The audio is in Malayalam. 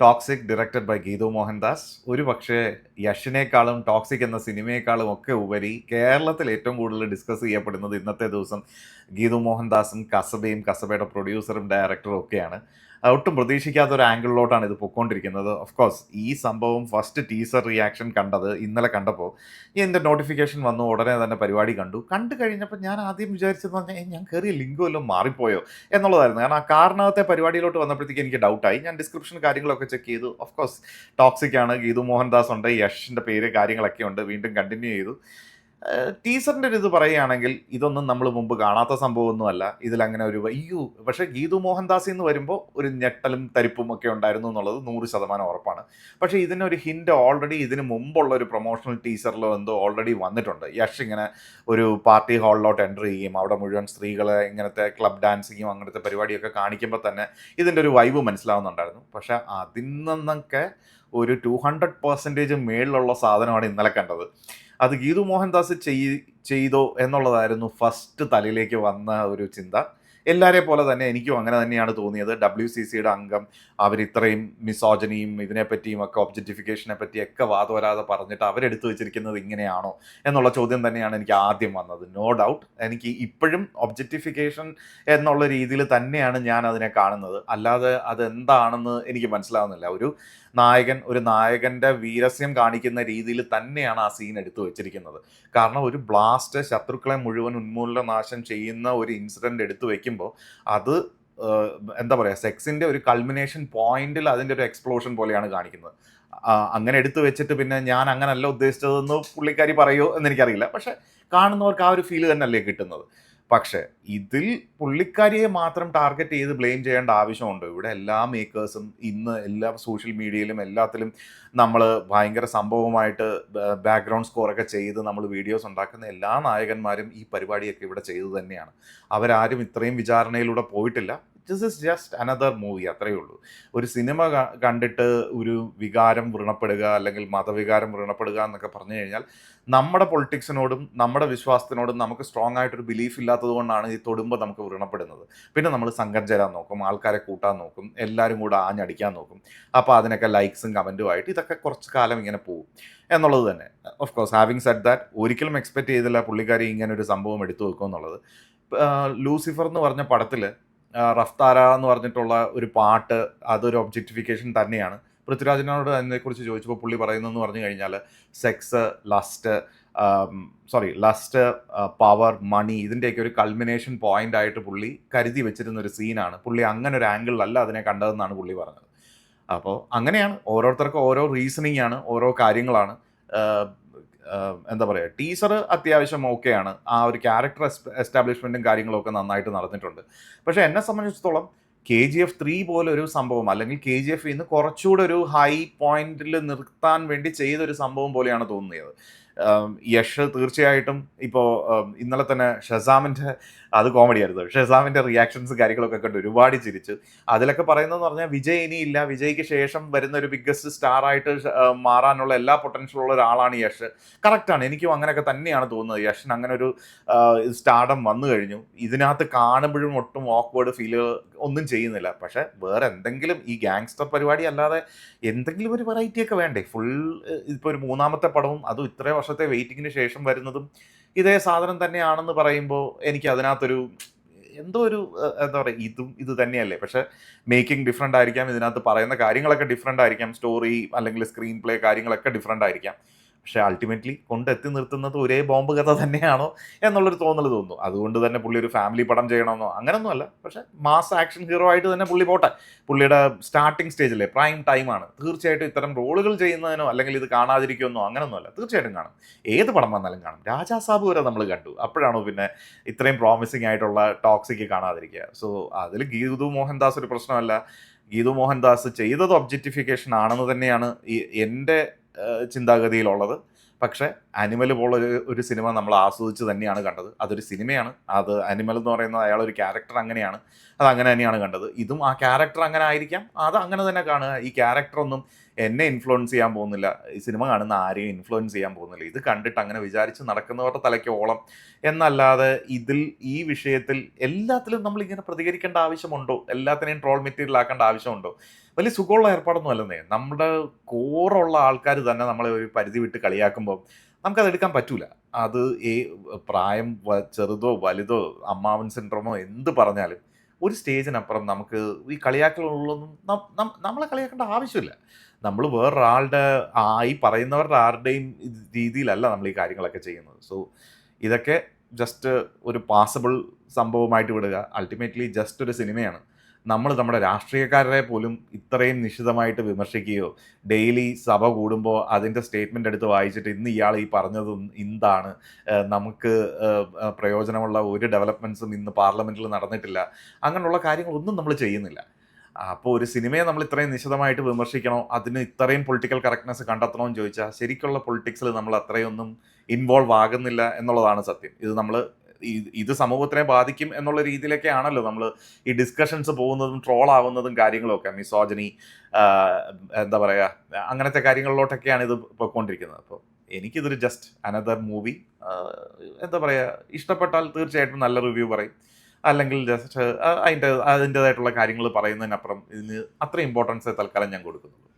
Toxic directed by Geetu Mohandas. ഒരു പക്ഷേ യഷിനേക്കാളും ടോക്സിക് എന്ന സിനിമയെക്കാളും ഒക്കെ ഉപരി കേരളത്തിൽ ഏറ്റവും കൂടുതൽ ഡിസ്കസ് ചെയ്യപ്പെടുന്നത് ഇന്നത്തെ ദിവസം ഗീതു മോഹൻദാസും കസബയും കസബയുടെ പ്രൊഡ്യൂസറും ഡയറക്ടറും ഒക്കെയാണ്. ഒട്ടും പ്രതീക്ഷിക്കാത്ത ഒരു ആംഗിളിലോട്ടാണ് ഇത് പൊയ്ക്കൊണ്ടിരിക്കുന്നത്. ഓഫ് കോഴ്സ് ഈ സംഭവം ഫസ്റ്റ് ടീസർ റിയാക്ഷൻ കണ്ടത് ഇന്നലെ കണ്ടപ്പോൾ എൻ്റെ നോട്ടിഫിക്കേഷൻ വന്നു. ഉടനെ തന്നെ പരിപാടി കണ്ടു കഴിഞ്ഞപ്പോൾ ഞാൻ ആദ്യം വിചാരിച്ചത് പറഞ്ഞാൽ ഞാൻ കയറിയ ലിങ്ക് വല്ലതും മാറിപ്പോയോ എന്നുള്ളതായിരുന്നു. കാരണം ആ കാറിനകത്തെ പരിപാടിയിലോട്ട് വന്നപ്പോഴത്തേക്ക് എനിക്ക് ഡൗട്ടായി. ഞാൻ ഡിസ്ക്രിപ്ഷൻ കാര്യങ്ങളൊക്കെ ചെക്ക് ചെയ്തു. ഓഫ് കോഴ്സ് ടോക്സിക് ആണ്, ഗീതു മോഹൻദാസ് ഉണ്ട്, യഷിൻ്റെ പേര് കാര്യങ്ങളൊക്കെ ഉണ്ട്. വീണ്ടും കണ്ടിന്യൂ ചെയ്തു. ടീസറിൻ്റെ ഒരു ഇത് പറയുകയാണെങ്കിൽ ഇതൊന്നും നമ്മൾ മുമ്പ് കാണാത്ത സംഭവമൊന്നുമല്ല. ഇതിലങ്ങനെ ഒരു അയ്യോ, പക്ഷേ ഗീതു മോഹൻദാസിൽ നിന്ന് വരുമ്പോൾ ഒരു ഞെട്ടലും തരിപ്പും ഒക്കെ ഉണ്ടായിരുന്നു എന്നുള്ളത് 100% ഉറപ്പാണ്. പക്ഷേ ഇതിനൊരു ഹിൻറ്റ് ഓൾറെഡി ഇതിന് മുമ്പുള്ള ഒരു പ്രൊമോഷണൽ ടീസറിലോ എന്തോ ഓൾറെഡി വന്നിട്ടുണ്ട്. യഷ് ഇങ്ങനെ ഒരു പാർട്ടി ഹാളിലോട്ട് എൻ്റർ ചെയ്യും, അവിടെ മുഴുവൻ സ്ത്രീകളെ ഇങ്ങനത്തെ ക്ലബ് ഡാൻസിങ്ങും അങ്ങനത്തെ പരിപാടിയൊക്കെ കാണിക്കുമ്പോൾ തന്നെ ഇതിൻ്റെ ഒരു വൈബ് മനസ്സിലാവുന്നുണ്ടായിരുന്നു. പക്ഷേ അതിൽ നിന്നൊക്കെ ഒരു 200% മേളിലുള്ള സാധനമാണ് ഇന്നലെ കണ്ടത്. അത് ഗീതു മോഹൻദാസ് ചെയ്തോ എന്നുള്ളതായിരുന്നു ഫസ്റ്റ് തലയിലേക്ക് വന്ന ഒരു ചിന്ത. എല്ലാവരെ പോലെ തന്നെ എനിക്കും അങ്ങനെ തന്നെയാണ് തോന്നിയത്. WCCയുടെ അംഗം അവരിത്രയും മിസോജനിയും ഇതിനെപ്പറ്റിയും ഒക്കെ ഒബ്ജക്റ്റിഫിക്കേഷനെ പറ്റിയൊക്കെ വാദവരാതെ പറഞ്ഞിട്ട് അവരെടുത്തു വെച്ചിരിക്കുന്നത് ഇങ്ങനെയാണോ എന്നുള്ള ചോദ്യം തന്നെയാണ് എനിക്ക് ആദ്യം വന്നത്. നോ ഡൗട്ട് എനിക്ക് ഇപ്പോഴും ഒബ്ജക്റ്റിഫിക്കേഷൻ എന്നുള്ള രീതിയിൽ തന്നെയാണ് ഞാൻ അതിനെ കാണുന്നത്. അല്ലാതെ അതെന്താണെന്ന് എനിക്ക് മനസ്സിലാവുന്നില്ല. ഒരു നായകൻ്റെ വീരസ്യം കാണിക്കുന്ന രീതിയിൽ തന്നെയാണ് ആ സീൻ എടുത്തു വെച്ചിരിക്കുന്നത്. കാരണം ഒരു ബ്ലാസ്റ്റ് ശത്രുക്കളെ മുഴുവൻ ഉന്മൂലനാശം ചെയ്യുന്ന ഒരു ഇൻസിഡൻറ്റ് എടുത്തു വെക്കുമ്പോൾ അത് എന്താ പറയുക, സെക്സിൻ്റെ ഒരു കൾമിനേഷൻ പോയിന്റിൽ അതിൻ്റെ ഒരു എക്സ്പ്ലോഷൻ പോലെയാണ് കാണിക്കുന്നത്. അങ്ങനെ എടുത്തു വെച്ചിട്ട് പിന്നെ ഞാൻ അങ്ങനല്ല ഉദ്ദേശിച്ചതെന്ന് പുള്ളിക്കാരി പറയുമോ എന്നെനിക്കറിയില്ല. പക്ഷെ കാണുന്നവർക്ക് ആ ഒരു ഫീല് തന്നെയല്ലേ കിട്ടുന്നത്. പക്ഷേ ഇതിൽ പുള്ളിക്കാരിയെ മാത്രം ടാർഗറ്റ് ചെയ്ത് ബ്ലെയിം ചെയ്യേണ്ട ആവശ്യമുണ്ട്? ഇവിടെ എല്ലാ മേക്കേഴ്സും ഇന്ന് എല്ലാ സോഷ്യൽ മീഡിയയിലും എല്ലാത്തിലും നമ്മൾ ഭയങ്കര സംഭവമായിട്ട് ബാക്ക്ഗ്രൗണ്ട് സ്കോറൊക്കെ ചെയ്ത് നമ്മൾ വീഡിയോസ് ഉണ്ടാക്കുന്ന എല്ലാ നായകന്മാരും ഈ പരിപാടിയൊക്കെ ഇവിടെ ചെയ്തു തന്നെയാണ്. അവരാരും ഇത്രയും വിചാരണയിലൂടെ പോയിട്ടില്ല. This is just another movie, അത്രയേ ഉള്ളൂ. ഒരു സിനിമ കണ്ടിട്ട് ഒരു വികാരം വ്രണപ്പെടുക അല്ലെങ്കിൽ മതവികാരം വ്രണപ്പെടുക എന്നൊക്കെ പറഞ്ഞു കഴിഞ്ഞാൽ നമ്മുടെ പൊളിറ്റിക്സിനോടും നമ്മുടെ വിശ്വാസത്തിനോടും നമുക്ക് സ്ട്രോങ് ആയിട്ടൊരു ബിലീഫ് ഇല്ലാത്തത് കൊണ്ടാണ് ഈ തൊടുമ്പോൾ നമുക്ക് വ്രണപ്പെടുന്നത്. പിന്നെ നമ്മൾ സംഘം ചേരാൻ നോക്കും, ആൾക്കാരെ കൂട്ടാൻ നോക്കും, എല്ലാവരും കൂടെ ആഞ്ഞടിക്കാൻ നോക്കും. അപ്പോൾ അതിനൊക്കെ ലൈക്സും കമൻറ്റും ആയിട്ട് ഇതൊക്കെ കുറച്ച് കാലം ഇങ്ങനെ പോകും എന്നുള്ളത് തന്നെ. Of course having said that, ഒരിക്കലും എക്സ്പെക്റ്റ് ചെയ്തില്ല പുള്ളിക്കാരി ഇങ്ങനെ ഒരു സംഭവം എടുത്തു വെക്കും എന്നുള്ളത്. ലൂസിഫർ എന്ന് പറഞ്ഞ പടത്തിൽ റഫ്താര എന്ന് പറഞ്ഞിട്ടുള്ള ഒരു പാട്ട് അതൊരു ഒബ്ജക്റ്റിഫിക്കേഷൻ തന്നെയാണ്. പൃഥ്വിരാജിനോട് അതിനെക്കുറിച്ച് ചോദിച്ചപ്പോൾ പുള്ളി പറയുന്നതെന്ന് പറഞ്ഞു കഴിഞ്ഞാൽ സെക്സ്, ലസ്റ്റ്, പവർ, മണി ഇതിൻ്റെയൊക്കെ ഒരു കൾമിനേഷൻ പോയിന്റ് ആയിട്ട് പുള്ളി കരുതി വെച്ചിരുന്ന ഒരു സീനാണ്. പുള്ളി അങ്ങനെ ഒരു ആംഗിളിലല്ല അതിനെ കണ്ടതെന്നാണ് പുള്ളി പറഞ്ഞത്. അപ്പോൾ അങ്ങനെയാണ്, ഓരോരുത്തർക്കും ഓരോ റീസണിങ് ആണ്, ഓരോ കാര്യങ്ങളാണ്. എന്താ പറയുക, ടീസർ അത്യാവശ്യം ഓക്കെയാണ്. ആ ഒരു ക്യാരക്ടർ എസ്റ്റാബ്ലിഷ്മെൻറ്റും കാര്യങ്ങളൊക്കെ നന്നായിട്ട് നടന്നിട്ടുണ്ട്. പക്ഷേ എന്നെ സംബന്ധിച്ചിടത്തോളം KGF 3 പോലെ ഒരു സംഭവം, അല്ലെങ്കിൽ KGF ഇന്ന് കുറച്ചുകൂടെ ഒരു ഹൈ പോയിന്റിൽ നിർത്താൻ വേണ്ടി ചെയ്തൊരു സംഭവം പോലെയാണ് തോന്നിയത്. യഷ് തീർച്ചയായിട്ടും ഇപ്പോൾ ഇന്നലെ തന്നെ ഷസാമിൻ്റെ അത് കോമഡി ആയിരുന്നു. ഷസാമിൻ്റെ റിയാക്ഷൻസ് കാര്യങ്ങളൊക്കെ കണ്ട് ഒരുപാട് ചിരിച്ചു. അതിലൊക്കെ പറയുന്നതെന്ന് പറഞ്ഞാൽ വിജയ് ഇനിയില്ല, വിജയ്ക്ക് ശേഷം വരുന്ന ഒരു ബിഗ്ഗസ്റ്റ് സ്റ്റാറായിട്ട് മാറാനുള്ള എല്ലാ പൊട്ടൻഷ്യലുള്ള ഒരാളാണ് യഷ്. കറക്റ്റാണ്, എനിക്കും അങ്ങനെയൊക്കെ തന്നെയാണ് തോന്നുന്നത്. യഷിന് അങ്ങനെ ഒരു സ്റ്റാർഡം വന്നു കഴിഞ്ഞു. ഇതിനകത്ത് കാണുമ്പോഴും ഒട്ടും ഓക്വേർഡ് ഫീല് ഒന്നും ചെയ്യുന്നില്ല. പക്ഷേ വേറെ എന്തെങ്കിലും ഈ ഗാങ്സ്റ്റർ പരിപാടി അല്ലാതെ എന്തെങ്കിലും ഒരു വെറൈറ്റി ഒക്കെ വേണ്ടേ? ഇപ്പോൾ ഒരു മൂന്നാമത്തെ പടവും അതും ഇത്രയും വർഷത്തെ വെയിറ്റിങ്ങിന് ശേഷം വരുന്നതും ഇതേ സാധനം തന്നെയാണെന്ന് പറയുമ്പോൾ എനിക്ക് അതിനകത്തൊരു എന്തോ ഒരു എന്താ പറയുക, ഇത് തന്നെയല്ലേ. പക്ഷേ മേക്കിംഗ് ഡിഫറെൻ്റ് ആയിരിക്കാം, ഇതിനകത്ത് പറയുന്ന കാര്യങ്ങളൊക്കെ ഡിഫറെൻ്റ് ആയിരിക്കാം, സ്റ്റോറി അല്ലെങ്കിൽ സ്ക്രീൻ പ്ലേ കാര്യങ്ങളൊക്കെ ഡിഫറെൻ്റ് ആയിരിക്കാം. പക്ഷേ അൾട്ടിമേറ്റ്ലി കൊണ്ടെത്തി നിർത്തുന്നത് ഒരേ ബോംബ് കഥ തന്നെയാണോ എന്നുള്ളൊരു തോന്നൽ തോന്നുന്നു. അതുകൊണ്ട് തന്നെ പുള്ളി ഒരു ഫാമിലി പടം ചെയ്യണമെന്നോ അങ്ങനെയൊന്നുമല്ല. പക്ഷേ മാസ് ആക്ഷൻ ഹീറോ ആയിട്ട് തന്നെ പുള്ളി പോട്ടെ. പുള്ളിയുടെ സ്റ്റാർട്ടിങ് സ്റ്റേജിലെ പ്രൈം ടൈമാണ്. തീർച്ചയായിട്ടും ഇത്തരം റോളുകൾ ചെയ്യുന്നതിനോ അല്ലെങ്കിൽ ഇത് കാണാതിരിക്കുമെന്നോ അങ്ങനെയൊന്നുമല്ല, തീർച്ചയായിട്ടും കാണും. ഏത് പടം വന്നാലും കാണും. രാജാസാബ് വരെ നമ്മൾ കണ്ടു. അപ്പോഴാണോ പിന്നെ ഇത്രയും പ്രോമിസിങ് ആയിട്ടുള്ള ടോക്സിക്ക് കാണാതിരിക്കുക? സോ അതിൽ ഗീതു മോഹൻദാസ് ഒരു പ്രശ്നമല്ല. ഗീതു മോഹൻദാസ് ചെയ്തത് ഒബ്ജക്റ്റിഫിക്കേഷൻ ആണെന്ന് തന്നെയാണ് എൻ്റെ ചിന്താഗതിയിലുള്ളത്. പക്ഷേ അനിമൽ ഒരു സിനിമ നമ്മൾ ആസ്വദിച്ച് തന്നെയാണ് കണ്ടത്. അതൊരു സിനിമയാണ്. അത് അനിമൽ എന്ന് പറയുന്നത് അയാളൊരു ക്യാരക്ടർ അങ്ങനെയാണ്, അത് അങ്ങനെ തന്നെയാണ് കണ്ടത്. ഇതും ആ ക്യാരക്ടർ അങ്ങനെ ആയിരിക്കാം, അത് അങ്ങനെ തന്നെ കാണുക. ഈ ക്യാരക്ടറൊന്നും എന്നെ ഇൻഫ്ലുവൻസ് ചെയ്യാൻ പോകുന്നില്ല, ഈ സിനിമ കാണുന്ന ആരെയും ഇൻഫ്ലുവൻസ് ചെയ്യാൻ പോകുന്നില്ല. ഇത് കണ്ടിട്ട് അങ്ങനെ വിചാരിച്ച് നടക്കുന്നവരുടെ തലയ്ക്ക് ഓളം എന്നല്ലാതെ ഈ വിഷയത്തിൽ എല്ലാത്തിലും നമ്മളിങ്ങനെ പ്രതികരിക്കേണ്ട ആവശ്യമുണ്ടോ? എല്ലാത്തിനെയും ട്രോൾ മെറ്റീരിയൽ ആക്കേണ്ട ആവശ്യമുണ്ടോ? വലിയ സുഖമുള്ള ഏർപ്പാടൊന്നും അല്ലെന്നേ. നമ്മുടെ കോറുള്ള ആൾക്കാർ തന്നെ നമ്മളെ ഒരു പരിധി വിട്ട് കളിയാക്കുമ്പോൾ നമുക്കത് എടുക്കാൻ പറ്റൂല. അത് പ്രായം ചെറുതോ വലുതോ അമ്മാവൻ സിൻഡ്രോമോ എന്ത് പറഞ്ഞാലും ഒരു സ്റ്റേജിനപ്പുറം നമുക്ക് ഈ കളിയാക്കലുള്ളൊന്നും നമ്മളെ കളിയാക്കേണ്ട ആവശ്യമില്ല. നമ്മൾ വേറൊരാളുടെ ഈ പറയുന്നവരുടെ ആരുടെയും രീതിയിലല്ല നമ്മൾ ഈ കാര്യങ്ങളൊക്കെ ചെയ്യുന്നത്. സോ ഇതൊക്കെ ജസ്റ്റ് ഒരു പാസബിൾ സംഭവമായിട്ട് വിടുക. അൾട്ടിമേറ്റ്ലി ജസ്റ്റ് ഒരു സിനിമയാണ്. നമ്മൾ നമ്മുടെ രാഷ്ട്രീയക്കാരെ പോലും ഇത്രയും നിശിതമായിട്ട് വിമർശിക്കുകയോ ഡെയിലി സഭ കൂടുമ്പോൾ അതിൻ്റെ സ്റ്റേറ്റ്മെൻ്റ് എടുത്ത് വായിച്ചിട്ട് ഇന്ന് ഇയാൾ ഈ പറഞ്ഞത് എന്താണ്, നമുക്ക് പ്രയോജനമുള്ള ഒരു ഡെവലപ്മെൻറ്റ്സും ഇന്ന് പാർലമെൻറ്റിൽ നടന്നിട്ടില്ല, അങ്ങനെയുള്ള കാര്യങ്ങളൊന്നും നമ്മൾ ചെയ്യുന്നില്ല. അപ്പോൾ ഒരു സിനിമയെ നമ്മൾ ഇത്രയും നിശിതമായിട്ട് വിമർശിക്കണോ, അതിന് ഇത്രയും പൊളിറ്റിക്കൽ കറക്റ്റ്നെസ് കണ്ടെത്തണോ എന്ന് ചോദിച്ചാൽ ശരിക്കുള്ള പൊളിറ്റിക്സിൽ നമ്മൾ അത്രയൊന്നും ഇൻവോൾവ് ആകുന്നില്ല എന്നുള്ളതാണ് സത്യം. ഇത് സമൂഹത്തിനെ ബാധിക്കും എന്നുള്ള രീതിയിലൊക്കെ ആണല്ലോ നമ്മൾ ഈ ഡിസ്കഷൻസ് പോകുന്നതും ട്രോൾ ആവുന്നതും കാര്യങ്ങളൊക്കെ. മിസോജനി, എന്താ പറയുക, അങ്ങനത്തെ കാര്യങ്ങളിലോട്ടൊക്കെയാണ് ഇത് പോയിക്കൊണ്ടിരിക്കുന്നത്. അപ്പോൾ എനിക്കിതൊരു ജസ്റ്റ് അനദർ മൂവി. എന്താ പറയുക, ഇഷ്ടപ്പെട്ടാൽ തീർച്ചയായിട്ടും നല്ല റിവ്യൂ പറയും, അല്ലെങ്കിൽ ജസ്റ്റ് അതിൻ്റേതായിട്ടുള്ള കാര്യങ്ങൾ പറയുന്നതിനപ്പുറം ഇതിന് അത്ര ഇമ്പോർട്ടൻസ് തൽക്കാലം ഞാൻ കൊടുക്കുന്നുള്ളൂ.